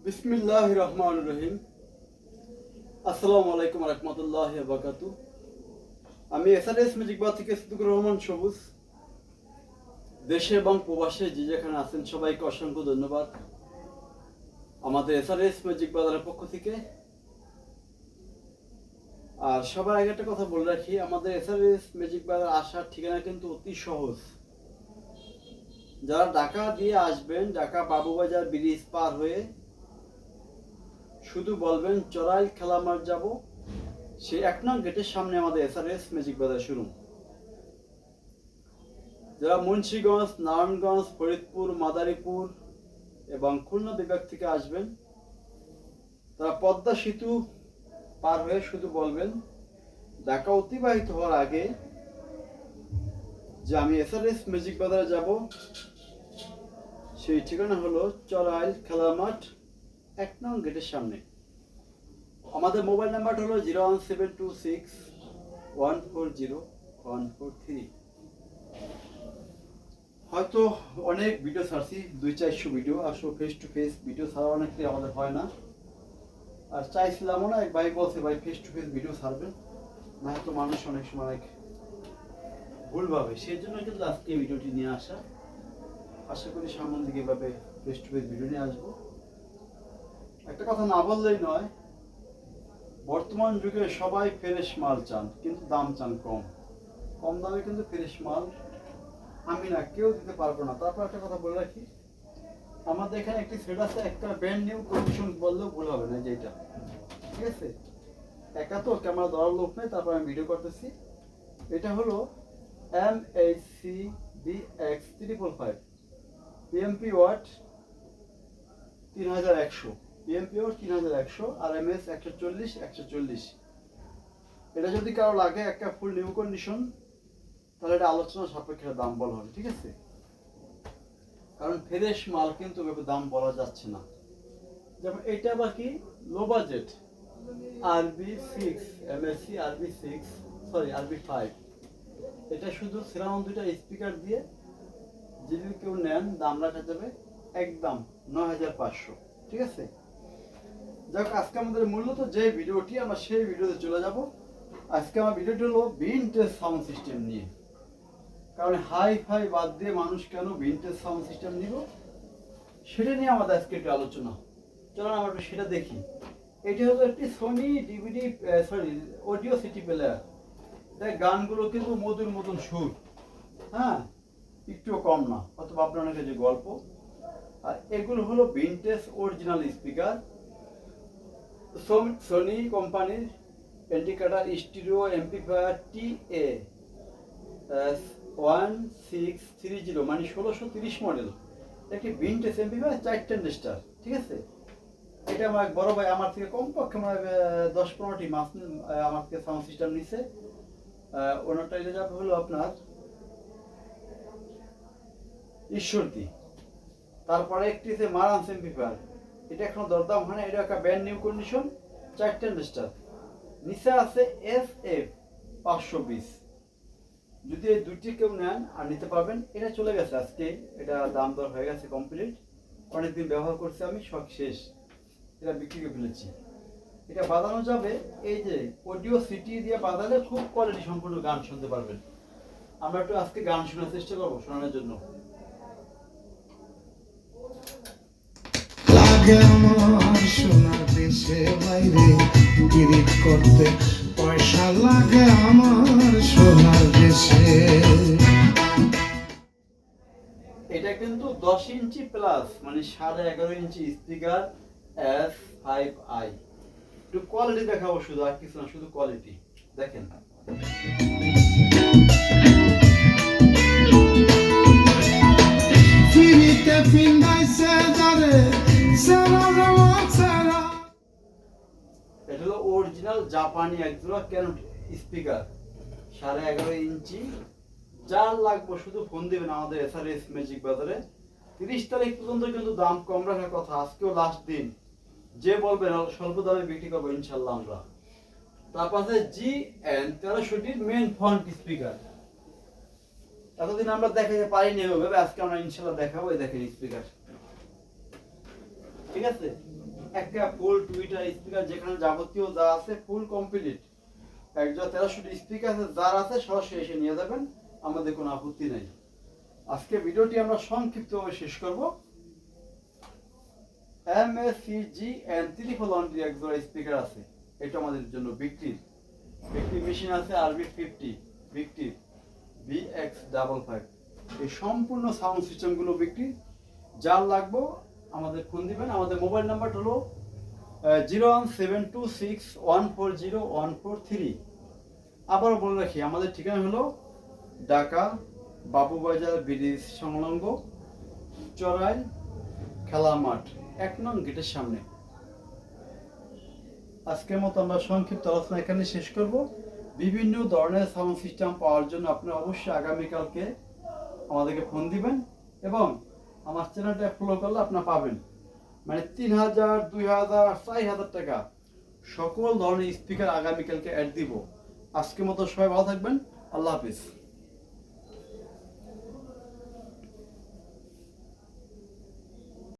বিসমিল্লাহির রহমানির রহিম। আসসালামু আলাইকুম রহমতুল্লাহি ওয়া বারাকাতুহু। আমি এসআরএস ম্যাজিক বার থেকে সিদ্দিকুর রহমান সবুজ। দেশে এবং প্রবাসে যে যেখানে আছেন সবাইকে অসংখ্য ধন্যবাদ আমাদের এসআরএস ম্যাজিক বাজারের পক্ষ থেকে। আর সবার আগে একটা কথা বলে রাখি, আমাদের এসআরএস ম্যাজিক বাজার আসার ঠিকানা কিন্তু অতি সহজ। যারা ঢাকা দিয়ে আসবেন, ঢাকা বাবুবাজার ব্রিজ পার হয়ে শুধু বলবেন চড়াইল খেলামাঠ যাব, সেই ১ নং গেটের সামনে আমাদের এসআরএস ম্যাজিক বাজার শুরু। যারা মুন্সিগঞ্জ, নারায়ণগঞ্জ, ফরিদপুর, মাদারীপুর এবং খুলনা বিভাগ থেকে আসবেন, তারা পদ্মা সেতু পার হয়ে শুধু বলবেন ঢাকা অতিবাহিত হওয়ার আগে যে আমি এসআরএস ম্যাজিক বাজারে যাব, সেই ঠিকানা হলো চড়াইল খেলার মাঠ ১ নং গেটের সামনে। আমাদের মোবাইল নাম্বারটা হলো 01726140143। হয়তো অনেক ভিডিও ছাড়ছি, ২-৪০০ ভিডিও, আসলে ফেস টু ফেস ভিডিও ছাড়া অনেকটাই আমাদের হয় না। আর চাইছিলামও না, এক ভাই বলছে ভাই ফেস টু ফেস ভিডিও ছাড়বেন না, হয়তো মানুষ অনেক সময় অনেক ভুল ভাবে, সেই জন্য কিন্তু আজকে এই ভিডিওটি নিয়ে আসা। আশা করি সামনের দিকে এভাবে ফেস টু ফেস ভিডিও নিয়ে আসবো। একটা কথা না বললেই নয়, বর্তমান যুগে সবাই ফ্রেশ মাল চান, কিন্তু দাম চান কম। কম দামে কিন্তু ফ্রেশ মাল আমি না, কেউ দিতে পারবো না। তারপর একটা কথা বলে রাখি, আমাদের এখানে একটি সেট আছে, একটা ব্র্যান্ড নিউ কন্ডিশন বললেও ভুল হবে না, যেটা ঠিক আছে। একা তো ক্যামেরা ধরার লোক নেই, তারপর আমি ভিডিও করতেছি। এটা হলো MHCBX355 PMP watt 3100, PMP watt 3100, আর এমএস 140। এটা যদি কারো লাগে একটা ফুল নিউ কন্ডিশন, তাহলে এটা আলোচনা সাপেক্ষে দাম বলা হবে, ঠিক আছে। কারণ ফ্রেশ মাল কিন্তু দাম বলা যাচ্ছে না। যেমন এটা বাকি low budget RB6 MSC RB6 sorry RB5, এটা শুধু সিরাউন্ড 2টা স্পিকার দিয়ে যদি কেউ নেন, দাম রাখা যাবে একদম ৯৫০০, ঠিক আছে। যাক, আজকে আমাদের মূলত যে ভিডিওটি, আমরা সেই ভিডিওতে চলে যাব। আজকে আমার ভিডিওটি হলো ভিনটেজ সাউন্ড সিস্টেম নিয়ে। কারণ হাই ফাই বাদ দিয়ে মানুষ কেন ভিনটেজ সাউন্ড সিস্টেম নিব, সেটা নিয়ে আমাদের আজকে একটু আলোচনা। চলো আমরা একটু সেটা দেখি। এটি হলো একটি Sony DVD audio CD player. তাই গানগুলো কিন্তু মধুর মতন সুর, হ্যাঁ, একটুও কম না, অথবা আপনার কাছে যে গল্প। আর এগুলো হলো ভিনটেজ অরিজিনাল স্পিকার, সোনি কোম্পানির এন্টিকাটার স্টিরিও এমপ্লিফায়ার TA1630, মানে 1630 মডেল একটি ভিনটেজ এমপ্লিফায়ার, 4টা স্টার, ঠিক আছে। এটা আমার বড় ভাই আমার থেকে কমপক্ষে মানে 10-15টি মাস আমার থেকে সাউন্ড সিস্টেম নিছে। ওনারটা এটা যাবে হলো আপনার ঈশ্বরদী। তারপরে একটি আছে মারান্স এমপ্লিফায়ার, এটা এখনো দরদাম হয় না, এটা একটা ব্র্যান্ড নিউ কন্ডিশন, 4টা স্টার। নিচে আছে SF 520। যদি এই দুটি কেউ নেন আর নিতে পারবেন, এটা চলে গেছে আজকে, এটা দাম দর হয়ে গেছে কমপ্লিট, অনেকদিন ব্যবহার করছি আমি, সব শেষ, এটা বিক্রি করে ফেলেছি। এটা বাজানো যাবে এই যে অডিও সিটি দিয়ে বাজালে খুব কোয়ালিটি সম্পূর্ণ গান শুনতে পারবেন। আমরা একটু আজকে গান শোনার চেষ্টা করবো, শোনানোর জন্য। লাগে আমার সোনার দেশে বাইরে গিরিট করতে, পয়সা লাগে আমার সোনার দেশে। এটা কিন্তু 10 ইঞ্চি প্লাস, মানে 11.5 ইঞ্চি স্পিকার S5i। একটু কোয়ালিটি দেখাবো শুধু, আর কিছু না, শুধু কোয়ালিটি দেখেন। ফিরিতে ফিন্দাইছে যারে সেরা দেওয়া সেরা। এটা হলো অরিজিনাল জাপানি একজোড়া ক্যানন স্পিকার, 11.5 ইঞ্চি। যার লাগবে শুধু ফোন দিবেন আমাদের এসআরএস ম্যাজিক বাজারে। 30 তারিখ পর্যন্ত কিন্তু দাম কম রাখার কথা, আজকেও লাস্ট দিন। যে বলবেন স্বল্প দামে বিক্রি করবো ইনশাল্লাহ আমরা। তারপর আছে GN1300 মেন ফ্রন্ট স্পিকার। এতদিন আমরা দেখাতে পারিনি ওইভাবে, আজকে আমরা ইনশাল্লাহ দেখাবো। এই দেখেন স্পিকার, ঠিক আছে। একটা ফুল টুইটার স্পিকার যেখানে যাবতীয় যা আছে ফুল কমপ্লিট, একজন 1300 স্পিকার আছে, যার আছে সরাসরি এসে নিয়ে যাবেন, আমাদের কোনো আপত্তি নেই। আজকে ভিডিওটি আমরা সংক্ষিপ্তভাবে শেষ করব। MACG-N3 এক জোড়া স্পিকার আছে, এটা আমাদের জন্য বিক্রির। একটি মেশিন আছে RB50 বিক্রির BX55, এই সম্পূর্ণ সাউন্ড সিস্টেমগুলো বিক্রি। যার লাগবে আমাদের ফোন দিবেন। আমাদের মোবাইল নাম্বারটা হলো 01726140143। আবারও বলে রাখি, আমাদের ঠিকানা হলো ঢাকা বাবুবাজার ব্রিজ সংলগ্ন চড়াই খেলা মাঠ 1 নং গেটের সামনে। আজকের মতো আমরা সংক্ষিপ্ত আলোচনা এখানে শেষ করব। বিভিন্ন ধরনের সাউন্ড সিস্টেম পাওয়ার জন্য আপনারা অবশ্যই আগামীকালকে আমাদেরকে ফোন দিবেন এবং আমার চ্যানেলটা ফলো করলে আপনারা পাবেন, মানে 3000, 2000, 4000 টাকা সকল ধরনের স্পিকার আগামীকালকে অ্যাড দিব। আজকের মতো সবাই ভালো থাকবেন। আল্লাহ হাফিজ।